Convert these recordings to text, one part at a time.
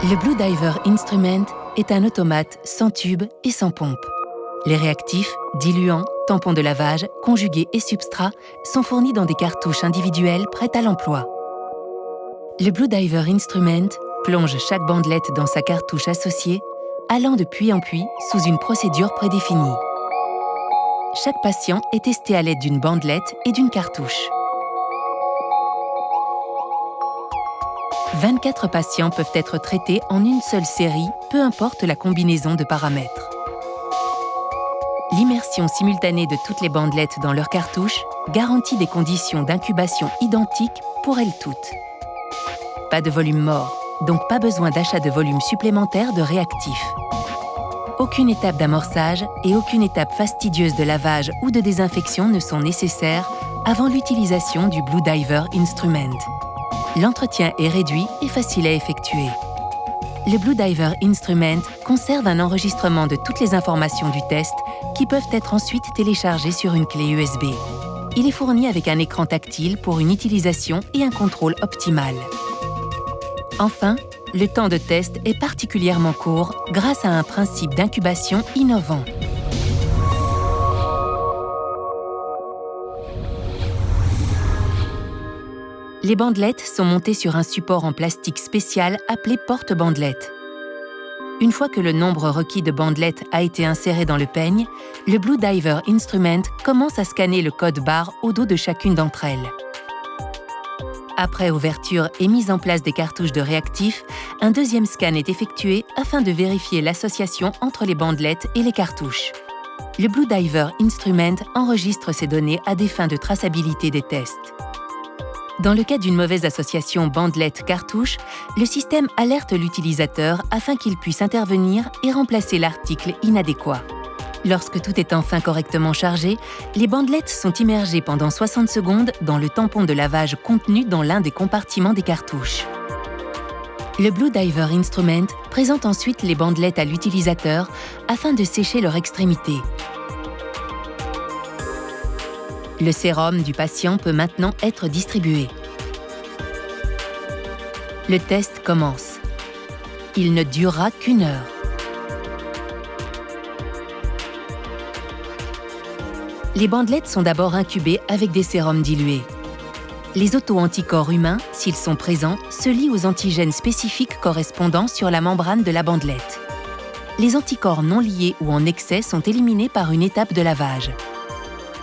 Le Blue Diver Instrument est un automate sans tube et sans pompe. Les réactifs, diluants, tampons de lavage, conjugués et substrats sont fournis dans des cartouches individuelles prêtes à l'emploi. Le Blue Diver Instrument plonge chaque bandelette dans sa cartouche associée, allant de puits en puits sous une procédure prédéfinie. Chaque patient est testé à l'aide d'une bandelette et d'une cartouche. 24 patients peuvent être traités en une seule série, peu importe la combinaison de paramètres. L'immersion simultanée de toutes les bandelettes dans leur cartouche garantit des conditions d'incubation identiques pour elles toutes. Pas de volume mort, donc pas besoin d'achat de volume supplémentaire de réactifs. Aucune étape d'amorçage et aucune étape fastidieuse de lavage ou de désinfection ne sont nécessaires avant l'utilisation du Blue Diver Instrument. L'entretien est réduit et facile à effectuer. Le Blue Diver Instrument conserve un enregistrement de toutes les informations du test qui peuvent être ensuite téléchargées sur une clé USB. Il est fourni avec un écran tactile pour une utilisation et un contrôle optimal. Enfin, le temps de test est particulièrement court grâce à un principe d'incubation innovant. Les bandelettes sont montées sur un support en plastique spécial appelé porte-bandelette. Une fois que le nombre requis de bandelettes a été inséré dans le peigne, le Blue Diver Instrument commence à scanner le code barre au dos de chacune d'entre elles. Après ouverture et mise en place des cartouches de réactifs, un deuxième scan est effectué afin de vérifier l'association entre les bandelettes et les cartouches. Le Blue Diver Instrument enregistre ces données à des fins de traçabilité des tests. Dans le cas d'une mauvaise association bandelette-cartouche, le système alerte l'utilisateur afin qu'il puisse intervenir et remplacer l'article inadéquat. Lorsque tout est enfin correctement chargé, les bandelettes sont immergées pendant 60 secondes dans le tampon de lavage contenu dans l'un des compartiments des cartouches. Le Blue Diver Instrument présente ensuite les bandelettes à l'utilisateur afin de sécher leur extrémité. Le sérum du patient peut maintenant être distribué. Le test commence. Il ne durera qu'1 heure. Les bandelettes sont d'abord incubées avec des sérums dilués. Les auto-anticorps humains, s'ils sont présents, se lient aux antigènes spécifiques correspondant sur la membrane de la bandelette. Les anticorps non liés ou en excès sont éliminés par une étape de lavage.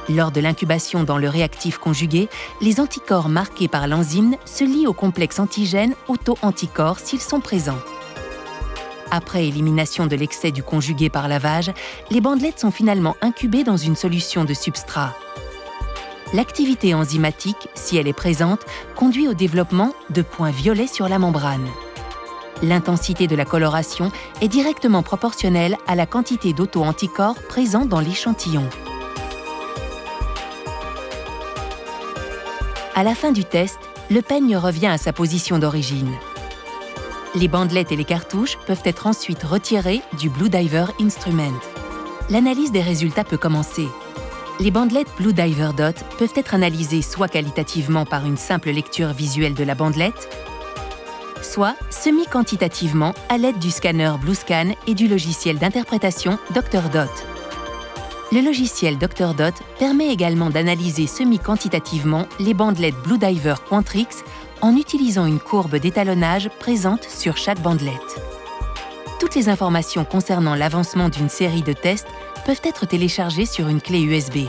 Lors de l'incubation dans le réactif conjugué, les anticorps marqués par l'enzyme se lient au complexe antigène auto-anticorps s'ils sont présents. Après élimination de l'excès du conjugué par lavage, les bandelettes sont finalement incubées dans une solution de substrat. L'activité enzymatique, si elle est présente, conduit au développement de points violets sur la membrane. L'intensité de la coloration est directement proportionnelle à la quantité d'auto-anticorps présents dans l'échantillon. À la fin du test, le peigne revient à sa position d'origine. Les bandelettes et les cartouches peuvent être ensuite retirées du Blue Diver Instrument. L'analyse des résultats peut commencer. Les bandelettes Blue Diver Dot peuvent être analysées soit qualitativement par une simple lecture visuelle de la bandelette, soit semi-quantitativement à l'aide du scanner BlueScan et du logiciel d'interprétation Dr. Dot. Le logiciel Dr. Dot permet également d'analyser semi-quantitativement les bandelettes Blue Diver Quantrix en utilisant une courbe d'étalonnage présente sur chaque bandelette. Toutes les informations concernant l'avancement d'une série de tests peuvent être téléchargées sur une clé USB.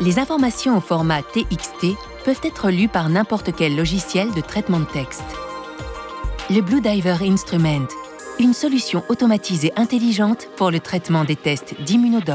Les informations au format TXT peuvent être lues par n'importe quel logiciel de traitement de texte. Le Blue Diver Instrument, une solution automatisée intelligente pour le traitement des tests d'immunodot.